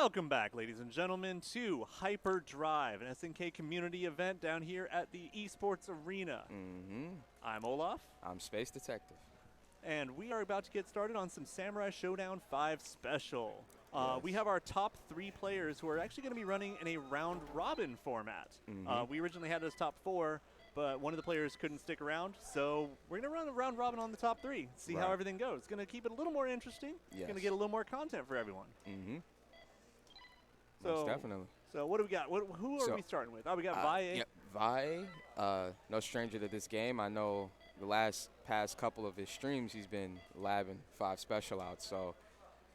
Welcome back, ladies and gentlemen, to Hyper Drive, an SNK community event down here at the Esports Arena. I'm Olaf. I'm Space Detective. And we are about to get started on some Samurai Shodown 5 Special. Yes. We have our top 3 players who are actually going to be running in a round-robin format. We originally had those top 4, but one of the players couldn't stick around, so we're going to run a round-robin on the top 3, see how everything goes. It's going to keep it a little more interesting. It's going to get a little more content for everyone. So, most definitely. So what do we got? Who are we starting with? Oh, we got Valle. Yep, Valle, no stranger to this game. I know the past couple of his streams he's been labbing 5 special out, so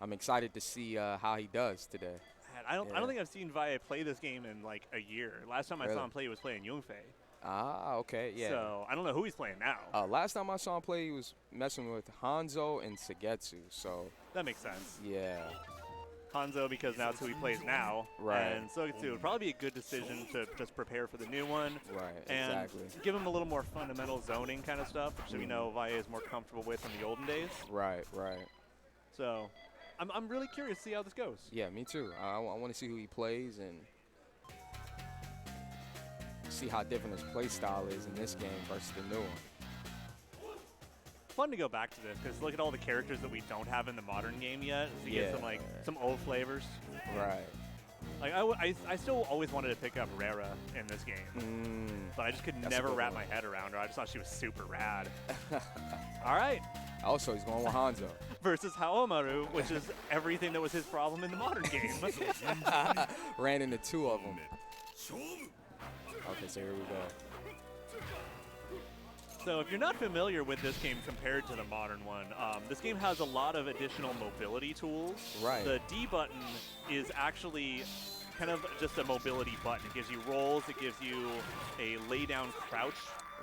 I'm excited to see how he does today. Man, I don't think I've seen Valle play this game in like a year. Last time I saw him play, he was playing Yungfei. Ah, okay, yeah. So I don't know who he's playing now. Last time I saw him play, he was messing with Hanzo and Sagetsu, so that makes sense. Yeah. Hanzo because now it's who he plays now. Right. And Sagetsu would probably be a good decision to just prepare for the new one. Right, and exactly. give him a little more fundamental zoning kind of stuff, which we know Valle is more comfortable with in the olden days. Right, right. So I'm really curious to see how this goes. Yeah, me too. I want to see who he plays and see how different his play style is in this game versus the new one. Fun to go back to this because look at all the characters that we don't have in the modern game yet. So you get some old flavors. Right. Like I still always wanted to pick up Rara in this game, but I just could never wrap my head around her. I just thought she was super rad. All right. Also, he's going with Hanzo. Versus Haomaru, which is everything that was his problem in the modern game. Ran into 2 of them. Okay, so here we go. So if you're not familiar with this game compared to the modern one, this game has a lot of additional mobility tools. Right. The D button is actually kind of just a mobility button. It gives you rolls. It gives you a lay-down crouch,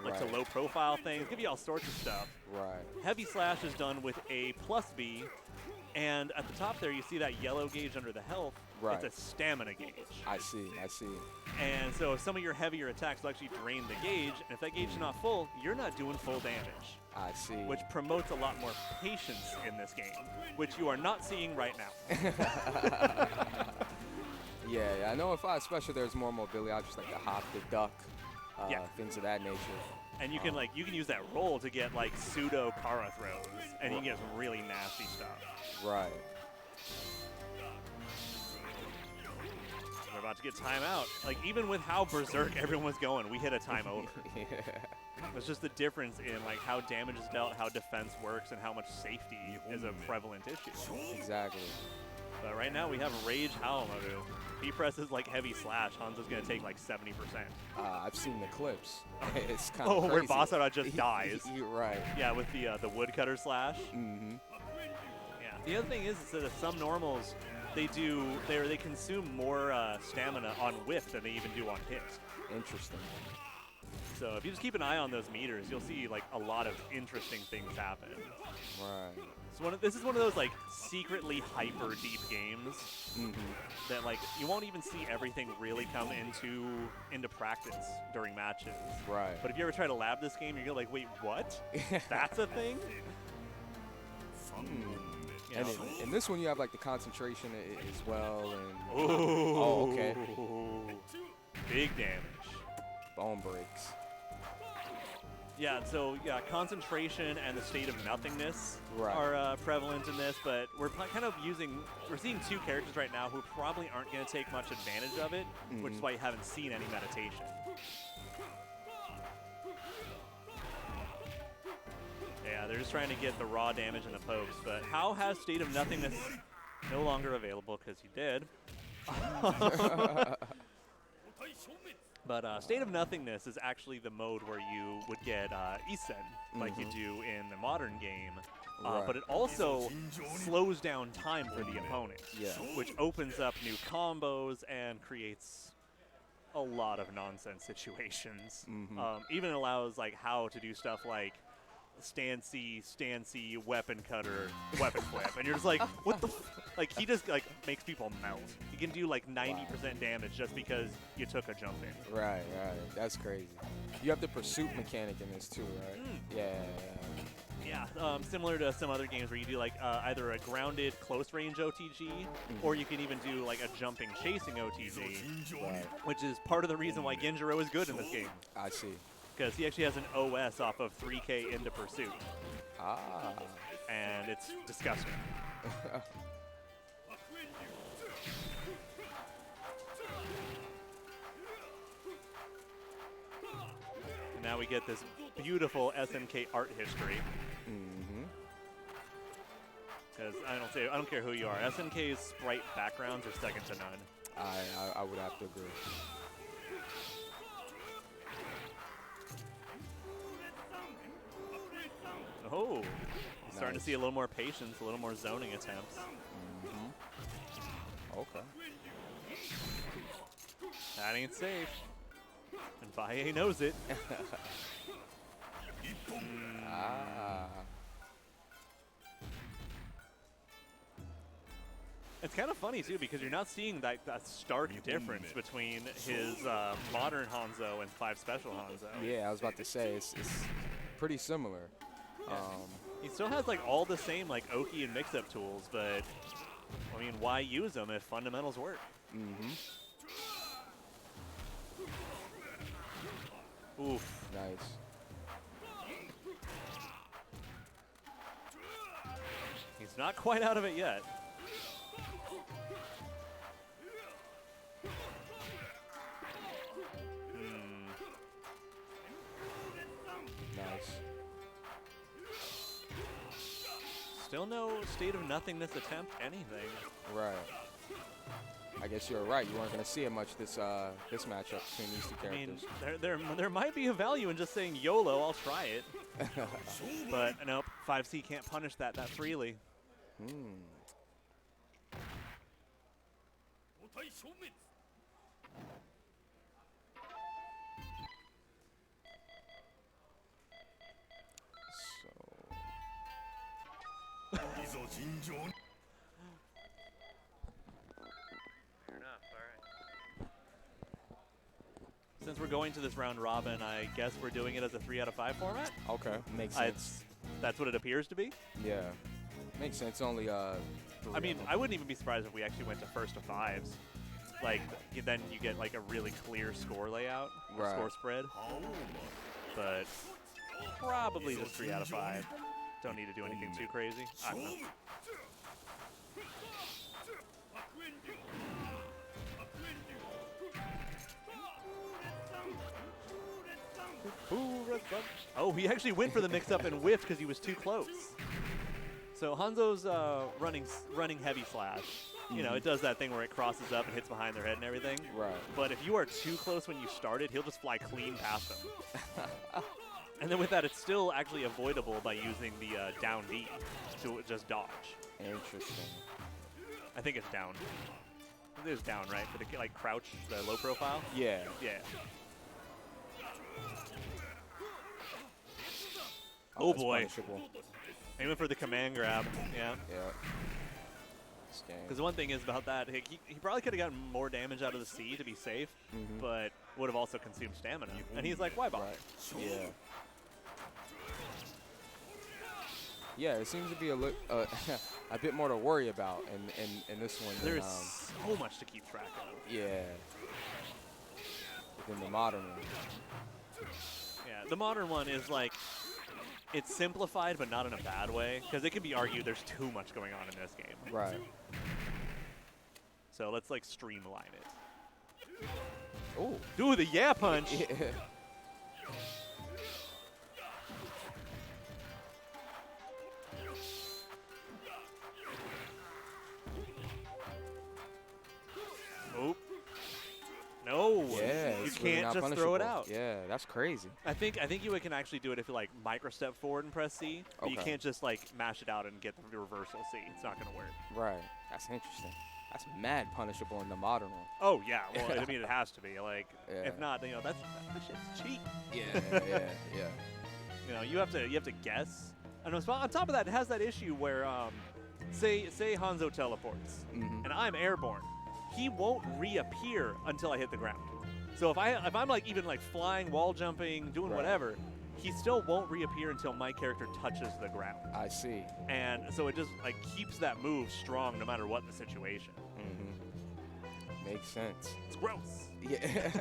like a low-profile thing. It gives you all sorts of stuff. Right. Heavy Slash is done with a plus B. And at the top there, you see that yellow gauge under the health. Right. It's a stamina gauge. I see. And so some of your heavier attacks will actually drain the gauge. And if that gauge is not full, you're not doing full damage. I see. Which promotes a lot more patience in this game, which you are not seeing right now. Yeah, I know if I special there's more mobility, I just like to hop, the duck, things of that nature. And you can you can use that roll to get like pseudo Kara throws, and you can get some really nasty stuff. Right. We're about to get timeout. Like even with how berserk everyone was going, we hit a time over. It's just the difference in like how damage is dealt, how defense works, and how much safety is a prevalent issue. Exactly. But right now we have Rage Haomaru. If he presses like Heavy Slash, Hanzo's going to take like 70%. I've seen the clips. It's kind of crazy. Where Basara just dies. You're right. Yeah, with the woodcutter slash. Yeah. The other thing is that some normals, they consume more stamina on whiff than they even do on hit. Interesting. So if you just keep an eye on those meters, you'll see like a lot of interesting things happen. Right. So this is one of those like secretly hyper deep games that like you won't even see everything really come into practice during matches. Right. But if you ever try to lab this game, you're like, wait, what? That's a thing? And in this one, you have like the concentration as well. And oh, okay. Big damage. Bone breaks. Yeah, so concentration and the state of nothingness are prevalent in this, but we're seeing 2 characters right now who probably aren't going to take much advantage of it, which is why you haven't seen any meditation. Yeah, they're just trying to get the raw damage and the pokes, but how has State of Nothingness no longer available because he did. But State of Nothingness is actually the mode where you would get Isen, like you do in the modern game. But it also slows down time for the opponent, which opens up new combos and creates a lot of nonsense situations. Even allows like how to do stuff like stand C, weapon cutter, weapon flip. And you're just like, what the f? Like, he just like makes people melt. He can do like 90% damage just because you took a jump in. Right. That's crazy. You have the pursuit mechanic in this too, right? Yeah. Yeah, similar to some other games where you do like either a grounded close range OTG, or you can even do like a jumping chasing OTG, Right. which is part of the reason why Genjiro is good in this game. I see. Because he actually has an OS off of 3K into Pursuit. Ah. And it's disgusting. And now we get this beautiful SNK art history. Because I don't care who you are. SNK's sprite backgrounds are second to none. I would have to agree. Oh, starting to see a little more patience, a little more zoning attempts. Okay. That ain't safe. And Valle knows it. Ah. It's kind of funny, too, because you're not seeing that stark difference between his modern Hanzo and 5 special Hanzo. Yeah, I was about to say, it's pretty similar. Yeah. He still has like all the same like Oki and mix-up tools, but I mean, why use them if fundamentals work? Oof. Nice. He's not quite out of it yet. Nice. Still no state of nothingness attempt anything. Right. I guess you're right. You weren't going to see it much this this matchup between these two characters. I mean, there might be a value in just saying YOLO, I'll try it. But nope, 5C can't punish that freely. Fair enough, all right. Since we're going to this round robin, I guess we're doing it as a 3 out of 5 format? Okay, makes sense. That's what it appears to be? Yeah, makes sense. Only I mean, I wouldn't even be surprised if we actually went to first of 5s. Like, then you get like a really clear score layout, right. Score spread. But probably just 3 out of 5. Don't need to do anything too crazy. I don't know. Oh, he actually went for the mix-up and whiffed because he was too close. So Hanzo's running heavy slash. You know, it does that thing where it crosses up and hits behind their head and everything. Right. But if you are too close when you started, he'll just fly clean past them. And then with that, it's still actually avoidable by using the down B to just dodge. Interesting. I think it's down. I think it's down, right? For the like crouch, the low profile? Yeah. Yeah. Oh boy. Punishable. Aiming for the command grab. Yeah. Yeah. Because the one thing is about that, he probably could have gotten more damage out of the C to be safe, but would have also consumed stamina. And he's like, why bother? Right. Yeah. Yeah, it seems to be a bit more to worry about in this one. There's so much to keep track of. Yeah. Within the modern one. Yeah, the modern one is like, it's simplified, but not in a bad way, because it can be argued there's too much going on in this game. Right. So let's like streamline it. Oh. Do the yeah punch. Yeah. Nope. No. Yeah, you can't just throw it out. Yeah, that's crazy. I think you can actually do it if you like microstep forward and press C, but you can't just like mash it out and get the reversal C. It's not gonna work. Right. That's interesting. That's mad punishable in the modern one. Oh yeah. Well, I mean it has to be. Like, if not, you know, that shit's cheap. Yeah. You know, you have to guess. And on top of that, it has that issue where, say Hanzo teleports, and I'm airborne. He won't reappear until I hit the ground. So if I'm like even like flying, wall jumping, doing whatever, he still won't reappear until my character touches the ground. I see. And so it just like keeps that move strong no matter what the situation. Makes sense. It's gross. Yeah.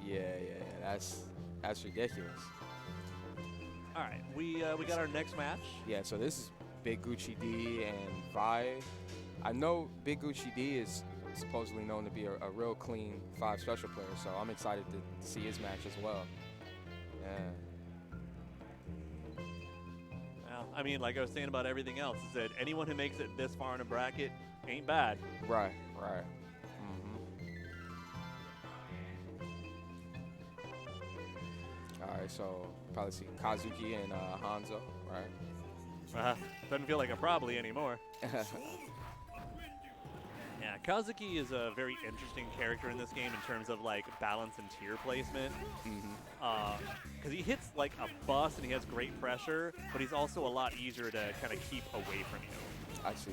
yeah. That's ridiculous. All right, we got our next match. Yeah, so this is Big Gucci D and Valle. I know Big Gucci D is supposedly known to be a real clean 5 special player, so I'm excited to see his match as well. Yeah. Well, I mean, like I was saying about everything else, is that anyone who makes it this far in a bracket ain't bad. Right. All right, so probably see Kazuki and Hanzo, right? Doesn't feel like a probably anymore. Yeah, Kazuki is a very interesting character in this game in terms of like balance and tier placement. Because he hits like a bus and he has great pressure, but he's also a lot easier to kind of keep away from you. I see.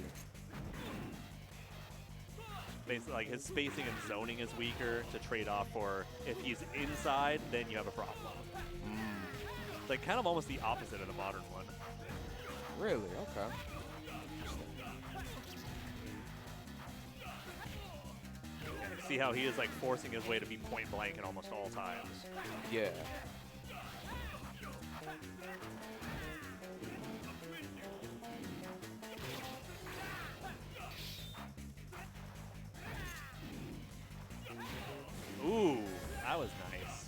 Basically, like his spacing and zoning is weaker to trade off for if he's inside, then you have a problem. It's like kind of almost the opposite of the modern one. Really? Okay. See how he is like forcing his way to be point blank at almost all times. Yeah. Ooh, that was nice.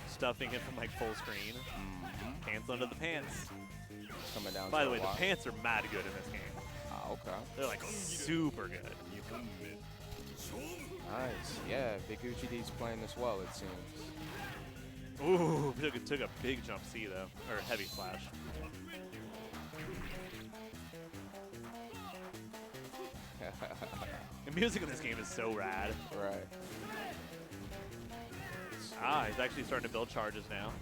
Stuffing it from like full screen. Pants under the pants. Coming down. By the way, the pants are mad good in this game. Okay. They're like super good. Nice. Yeah, Big Gucci D's playing this well, it seems. Ooh, took a big jump C though, or heavy slash. The music in this game is so rad. Right. Ah, he's actually starting to build charges now.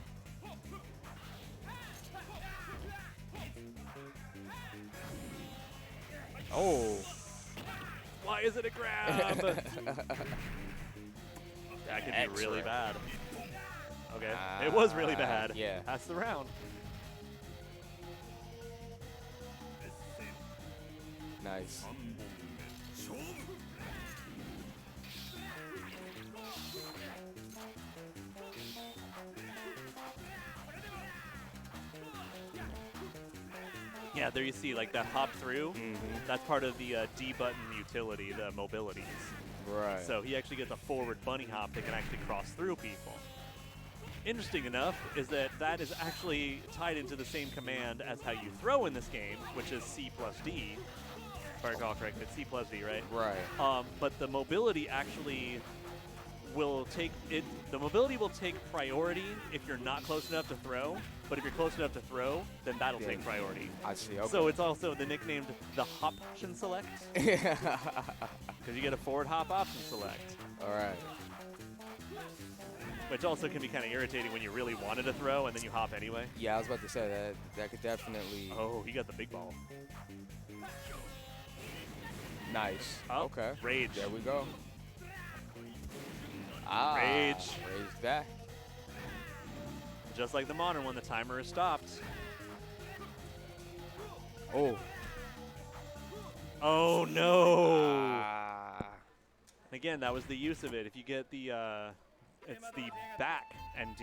Oh. Why is it a grab? That could be really bad. Okay, it was really bad. Yeah. That's the round. Nice. Yeah, there you see, like that hop through. That's part of the D button utility, the mobilities. Right. So he actually gets a forward bunny hop that can actually cross through people. Interesting enough is that that is actually tied into the same command as how you throw in this game, which is C plus D. If I recall correctly, it's C plus D, right? Right. But the mobility actually will take it. The mobility will take priority if you're not close enough to throw. But if you're close enough to throw, then that'll take priority. I see. Okay. So it's also the nicknamed the option select. Because you get a forward hop option select. All right. Which also can be kind of irritating when you really wanted to throw and then you hop anyway. Yeah, I was about to say that could definitely. Oh, he got the big ball. Nice. Oh, okay. Rage. There we go. Rage. Rage back. Just like the modern one, the timer is stopped. Oh. Oh no. Again, that was the use of it. If you get the, it's the back ND,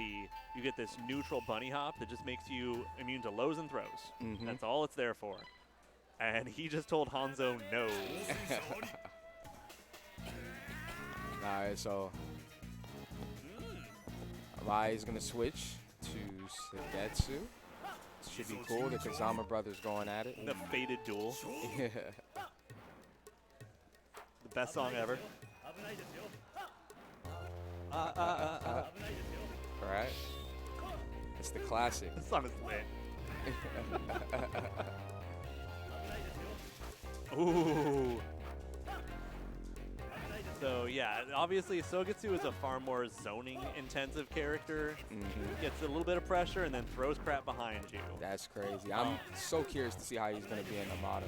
you get this neutral bunny hop that just makes you immune to lows and throws. That's all it's there for. And he just told Hanzo no. All right, so Rai is going to switch to Sadetsu. Should be cool. The Kazama brothers going at it. The fated duel. Yeah. The best song ever. All right. It's the classic. This song is lit. Ooh. So yeah, obviously Sogetsu is a far more zoning intensive character. Gets a little bit of pressure and then throws crap behind you. That's crazy. I'm so curious to see how he's going to be in the modern.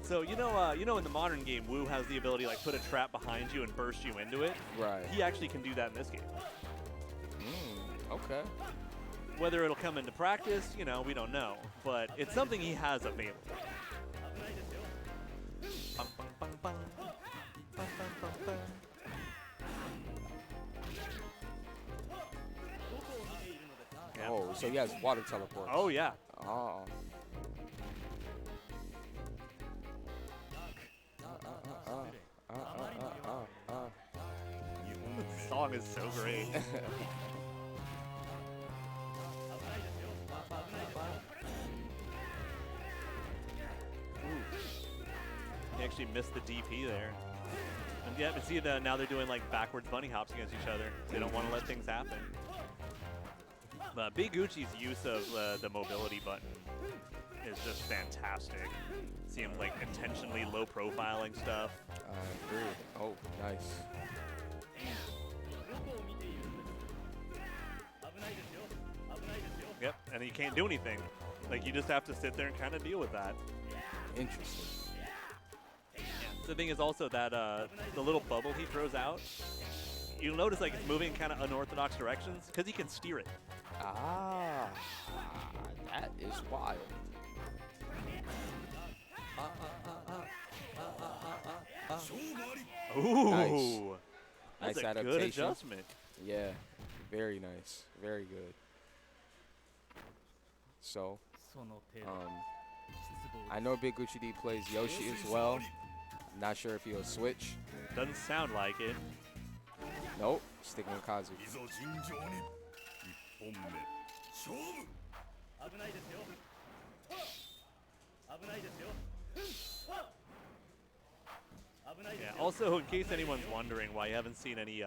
So you know in the modern game, Wu has the ability to like put a trap behind you and burst you into it. Right. He actually can do that in this game. Okay. Whether it'll come into practice, you know, we don't know. But it's something he has available. Bum, bum, bum, bum. Bum, bum, bum, bum. Yeah. Oh, so he has water teleport. Oh, yeah. Oh. This song is so great. He actually missed the DP there. And yeah, but see that now they're doing like backwards bunny hops against each other. They don't want to let things happen. But Big Gucci's use of the mobility button is just fantastic. See him like intentionally low profiling stuff. I agree. Oh, nice. Yep, and you can't do anything. Like you just have to sit there and kind of deal with that. Interesting. The thing is also that the little bubble he throws out, you'll notice like it's moving in kind of unorthodox directions because he can steer it. Ah, that is wild. Ooh, Nice. that's Nice a adaptation. good adjustment. Yeah, very nice. Very good. So, I know Big Gucci D plays Yoshi as well. Not sure if he'll switch. Doesn't sound like it. Nope, sticking with Kazu. Yeah. Also, in case anyone's wondering why you haven't seen any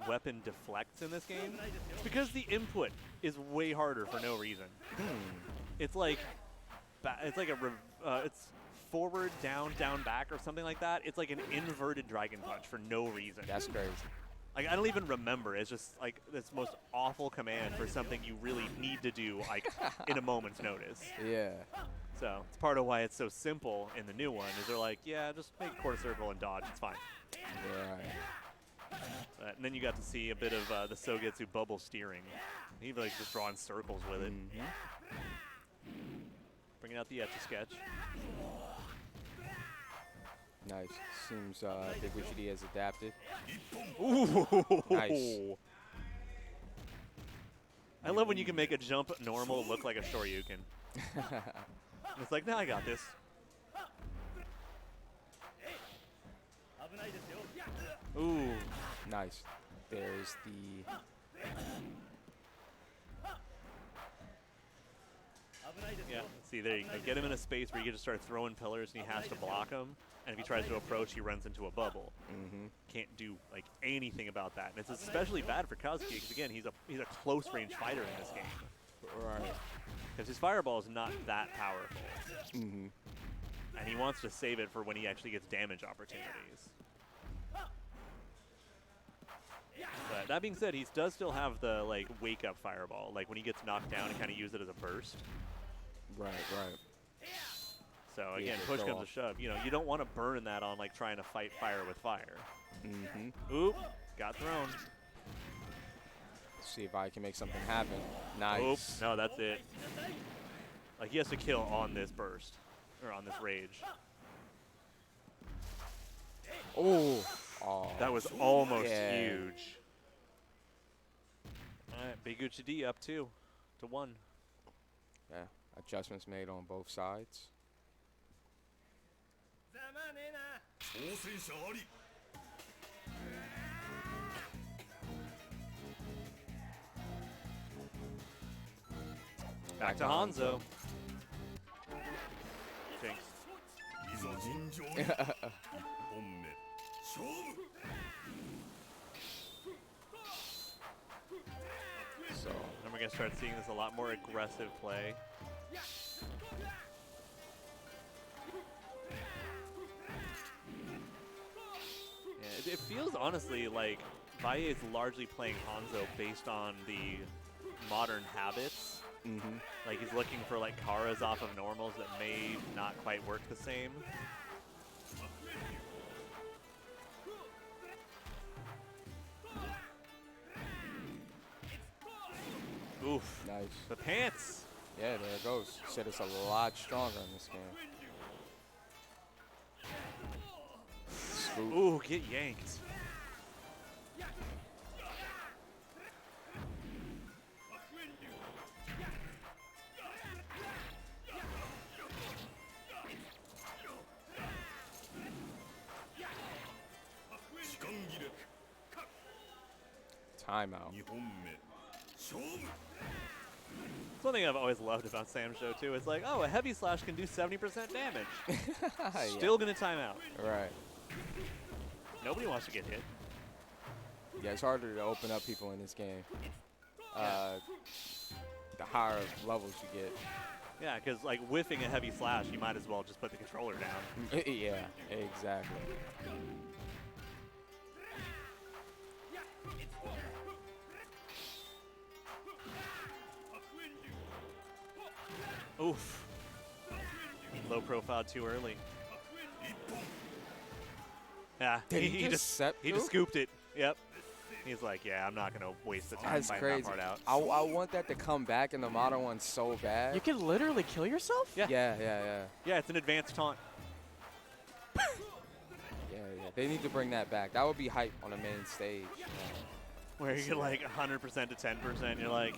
weapon deflects in this game, it's because the input is way harder for no reason. It's like, it's forward, down, down, back, or something like that. It's like an inverted dragon punch for no reason. That's crazy. Like I don't even remember. It's just like this most awful command for something you really need to do like in a moment's notice. Yeah. So it's part of why it's so simple in the new one. Is they're like, yeah, just make a quarter circle and dodge. It's fine. Right. And then you got to see a bit of the Sogetsu bubble steering. He like just drawing circles with it. Bringing out the Etch-a-Sketch. Nice. Seems Big Gucci D has adapted. Ooh. Nice. I love when you can make a jump normal look like a Shoryuken. It's like, nah, I got this. Ooh. Nice. There's the... Yeah, see, there you go. Get him in a space where you can just start throwing pillars and he has to block them. And if he tries to approach, he runs into a bubble. Can't do like anything about that. And it's especially bad for Kazuki because again, he's a close range fighter in this game. Right. Because his fireball is not that powerful. And he wants to save it for when he actually gets damage opportunities. But that being said, he does still have the like wake up fireball. Like when he gets knocked down and kind of use it as a burst. Right. So again, push comes to shove. You know, you don't want to burn that on like trying to fight fire with fire. Oop, got thrown. See if I can make something happen. Nice. Oop, no, that's it. Like he has to kill on this burst or on this rage. Oh. That was almost huge. All right, Big Gucci D up 2-1. Yeah, adjustments made on both sides. Back to Hanzo. Jinx. So, And we're going to start seeing this a lot more aggressive play. Yeah, it feels honestly like Valle is largely playing Hanzo based on the modern habits. Like he's looking for like Karas off of normals that may not quite work the same. Oof. Nice. The pants. Yeah, there it goes. Said it's a lot stronger in this game. Scoop. Ooh, get yanked. Timeout. One thing I've always loved about Sam's show too is like, oh, a heavy slash can do 70% damage. Still gonna time out. Right. Nobody wants to get hit. Yeah, it's harder to open up people in this game. The higher levels you get. Yeah, because like whiffing a heavy slash, you might as well just put the controller down. Yeah, exactly. Oof. Low profile too early. Yeah, he just scooped it. Yep. He's like, yeah, I'm not going to waste the time That's fighting crazy. that part out. I want that to come back in the modern one so bad. You can literally kill yourself? Yeah. Yeah. Yeah, it's an advanced taunt. Yeah. They need to bring that back. That would be hype on the main stage. Where you get like 100% to 10%, you're like,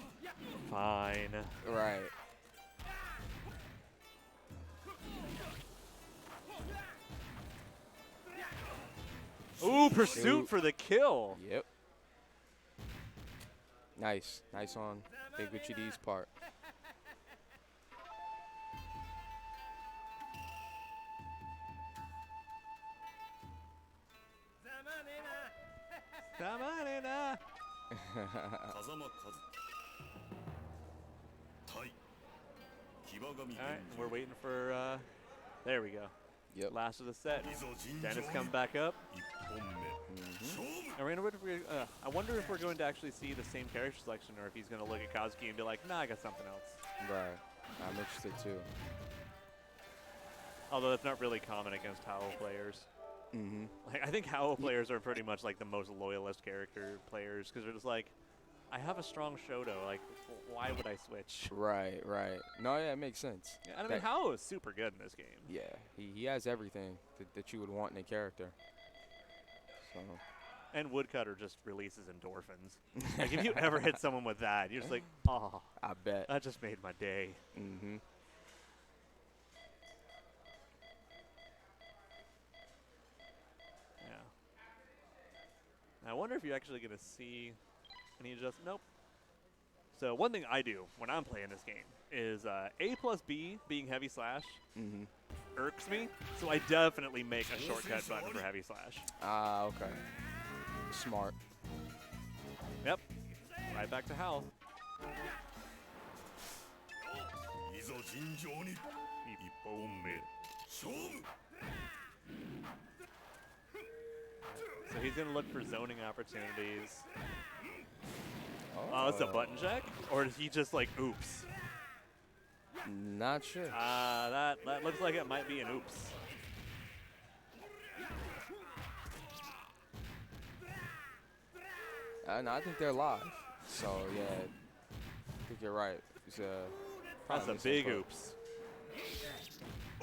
fine. Right. Ooh, pursuit for the kill. Yep. Nice on Big Gucci D's part. Alright, we're waiting for, there we go. Yep. Last of the set. Dennis comes back up. I wonder if we're going to actually see the same character selection or if he's going to look at Kazuki and be like, nah, I got something else. Right. I'm interested too. Although that's not really common against Howl players. Like, I think Howl players are pretty much like the most loyalist character players because they're just like, I have a strong Shodo. Like, why would I switch? Right. No, yeah, it makes sense. Yeah, and I mean, Howl is super good in this game. Yeah, he has everything that you would want in a character. So. And Woodcutter just releases endorphins. Like, if you ever hit someone with that, you're just like, oh. I bet. That just made my day. Yeah. I wonder if you're actually going to see any adjustments. Nope. So one thing I do when I'm playing this game is A plus B being heavy slash irks me. So I definitely make a shortcut button for heavy slash. Okay. Smart. Yep. Right back to Howl. So he's going to look for zoning opportunities. Oh, it's a button check? Or did he just like, oops? Not sure. That looks like it might be an oops. No, I think they're live. So, yeah, I think you're right. It's that's a big oops.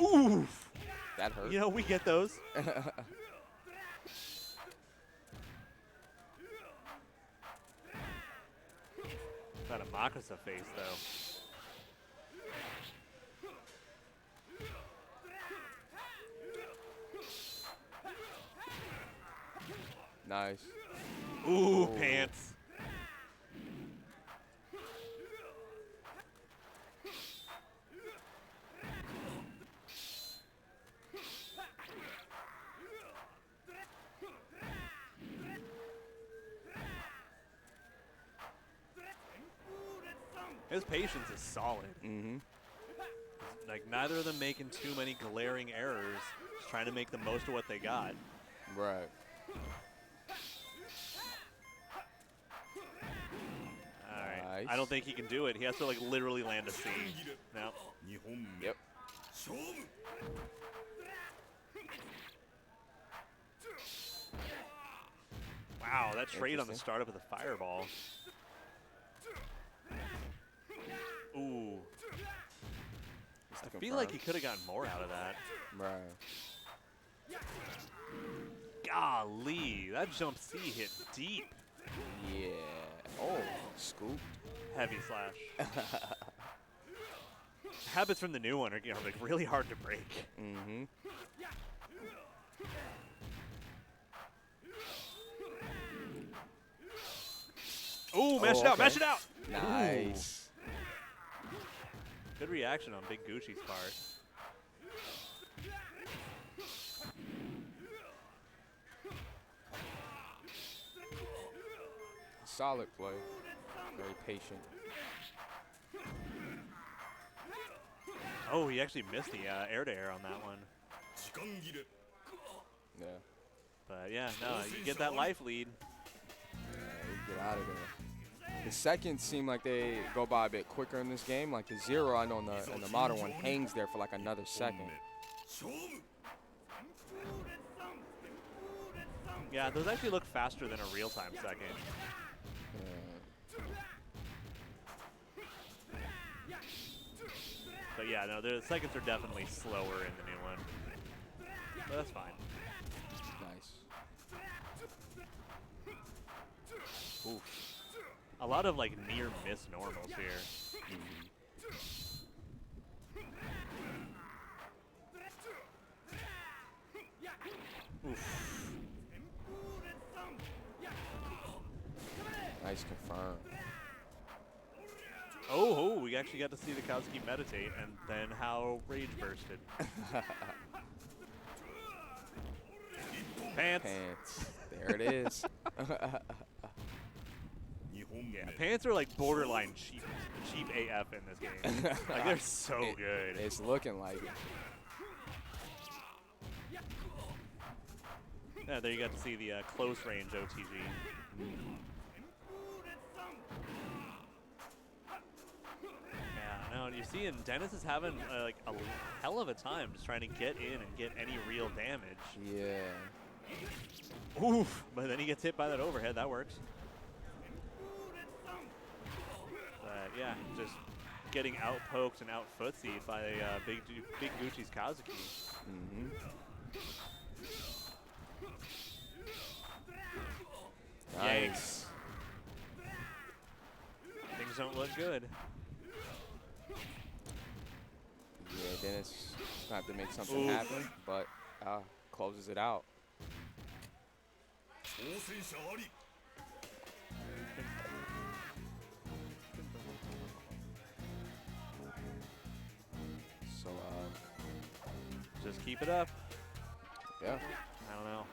Oof! That hurt. You know, we get those. Got a Makusa face, though. Nice. Ooh, pants. His patience is solid. Like, neither of them making too many glaring errors. Just trying to make the most of what they got. Right. Alright. I don't think he can do it. He has to, like, literally land a C. No. Yep. Wow, that trade on the startup of the fireball. Just to I feel confirm. like he could have gotten more out of that. Right. Golly, that jump C hit deep. Yeah. Oh, scoop. Heavy slash. Habits from the new one are like really hard to break. Mm-hmm. Ooh, mash it out, mash it out. Nice. Ooh. Good reaction on Big Gucci's part. Solid play. Very patient. Oh, he actually missed the air-to-air on that one. Yeah. But yeah, no, you get that life lead. Yeah, you get out of there. The seconds seem like they go by a bit quicker in this game. Like the 0, I know in the modern one, hangs there for like another second. Yeah, those actually look faster than a real-time second. But yeah, no, the seconds are definitely slower in the new one. But that's fine. Nice. Oof. A lot of like near miss normals here. Oof. Nice confirm. Oh, we actually got to see the Kazuki meditate and then how rage bursted. Pants. Pants. There it is. Yeah, pants are like borderline cheap AF in this game. Like they're so good. It's looking like it. Yeah, there you got to see the close range OTG. Yeah, no, you see, and Dennis is having like a hell of a time just trying to get in and get any real damage. Yeah. Oof, but then he gets hit by that overhead. That works. But yeah, just getting out-poked and out-footsied by Big Gucci's Kazuki. Mm-hmm. Yikes. Things don't look good. Yeah, Dennis gonna have to make something happen, but closes it out. So, just keep it up. Yeah. I don't know.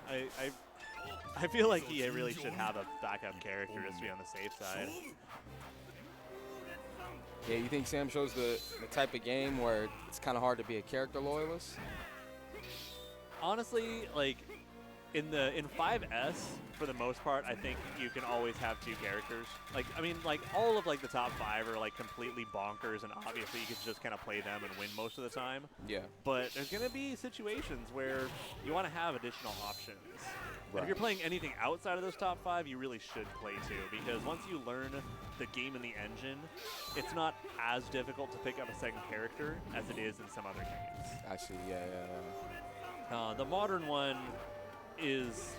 I feel like he really should have a backup character just to be on the safe side. Yeah, you think Sam shows the type of game where it's kind of hard to be a character loyalist? Honestly, like in 5S, for the most part, I think you can always have 2 characters. Like, I mean, like all of like the top 5 are like completely bonkers, and obviously you can just kind of play them and win most of the time. Yeah. But there's gonna be situations where you want to have additional options. Right. If you're playing anything outside of those top 5, you really should play 2, because once you learn the game and the engine, it's not as difficult to pick up a second character as it is in some other games. I see. Yeah. The modern one is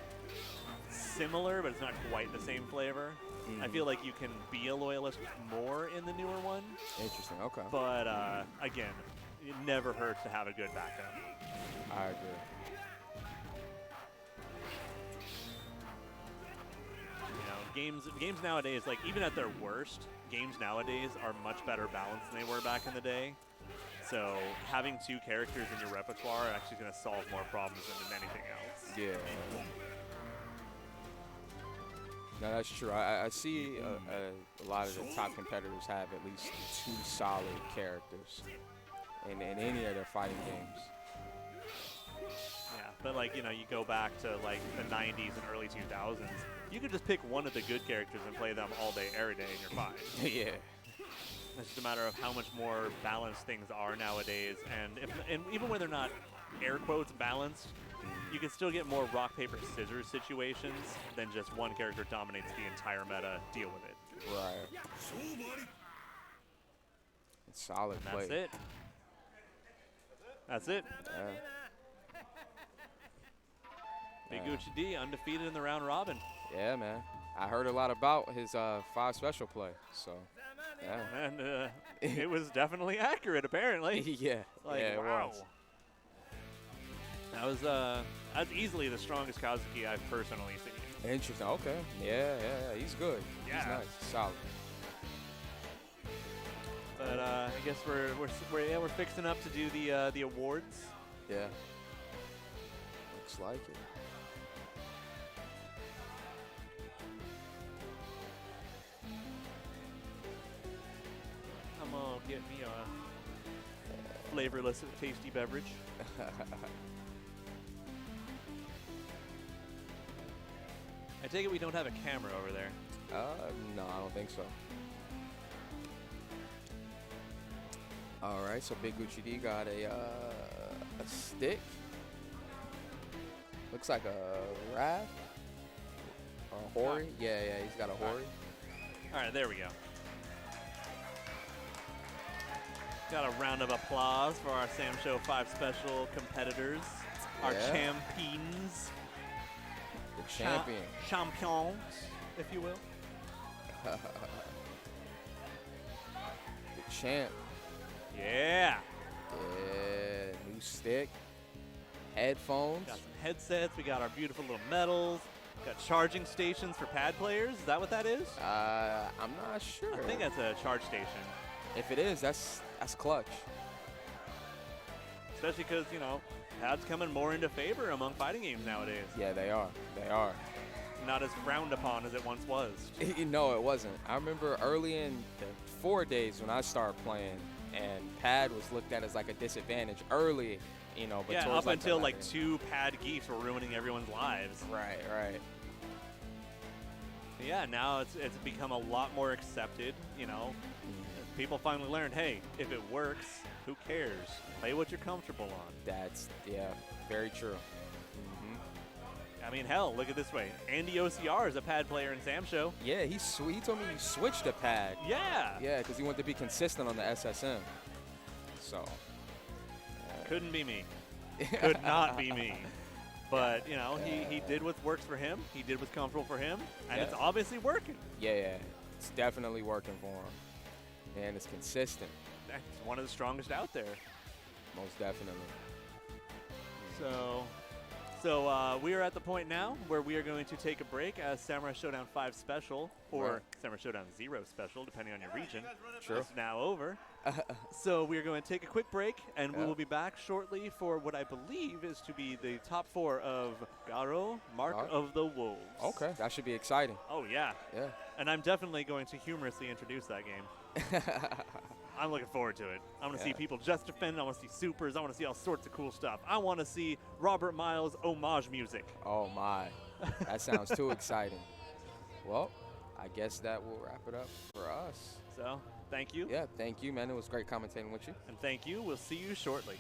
similar, but it's not quite the same flavor. I feel like you can be a loyalist more in the newer one. Interesting. Okay. But again, it never hurts to have a good backup. I agree. You know, games nowadays, like even at their worst, games nowadays are much better balanced than they were back in the day. So having 2 characters in your repertoire are actually going to solve more problems than anything else. Yeah. No, that's true. I see a lot of the top competitors have at least 2 solid characters in any of their fighting games. Yeah, but like, you know, you go back to like the 90s and early 2000s, you could just pick one of the good characters and play them all day, every day, and you're fine. Yeah. It's just a matter of how much more balanced things are nowadays, and even when they're not air quotes balanced, you can still get more rock, paper, scissors situations than just one character dominates the entire meta, deal with it. Right. It's solid And play. that's it. That's it. Yeah. Big Gucci D undefeated in the round robin. Yeah, man. I heard a lot about his 5 special play, so yeah. And it was definitely accurate, apparently. Yeah. Like, yeah, it wow. was. That's easily the strongest Kazuki I've personally seen. Interesting. Okay. Yeah. He's good. Yeah. He's nice. Solid. But I guess we're fixing up to do the awards. Yeah. Looks like it. I'm gonna get me a flavorless, tasty beverage. I take it we don't have a camera over there. No, I don't think so. All right, so Big Gucci D got a stick. Looks like a raft or a hori. Yeah, he's got a hori. All right, there we go. Got a round of applause for our Sam Show 5 special competitors, our champions. The champion. Champions, if you will. The champ. Yeah. Yeah, new stick. Headphones. Got some headsets. We got our beautiful little medals. Got charging stations for pad players. Is that what that is? I'm not sure. I think that's a charge station. If it is, that's clutch. Especially because, you know, pads coming more into favor among fighting games nowadays. Yeah, they are. They are. Not as frowned upon as it once was. No, it wasn't. I remember early in the 4 days when I started playing, and pad was looked at as like a disadvantage early, you know. But yeah, up until like 2 pad geeks were ruining everyone's lives. Right. Yeah, now it's become a lot more accepted, you know. People finally learned, hey, if it works, who cares? Play what you're comfortable on. That's, yeah, very true. I mean, hell, look at it this way. Andy OCR is a pad player in Sam Show. Yeah, he told me he switched to pad. Yeah. Yeah, because he wanted to be consistent on the SSM. So. Couldn't be me. Could not be me. But, you know, he did what works for him. He did what's comfortable for him. And it's obviously working. Yeah. It's definitely working for him. And it's consistent. That's one of the strongest out there. Most definitely. So we are at the point now where we are going to take a break as Samurai Shodown 5 Special, or Samurai Shodown 0 Special, depending on your region. True. It's now over. So we are going to take a quick break, and we will be back shortly for what I believe is to be the top 4 of Garo, Mark of the Wolves. Okay, that should be exciting. Oh, yeah. Yeah. And I'm definitely going to humorously introduce that game. I'm looking forward to it. I want to see people just defend. I want to see supers. I want to see all sorts of cool stuff. I want to see Robert Miles homage music. Oh, my. That sounds too exciting. Well, I guess that will wrap it up for us. So, thank you. Yeah, thank you, man. It was great commentating with you. And thank you. We'll see you shortly.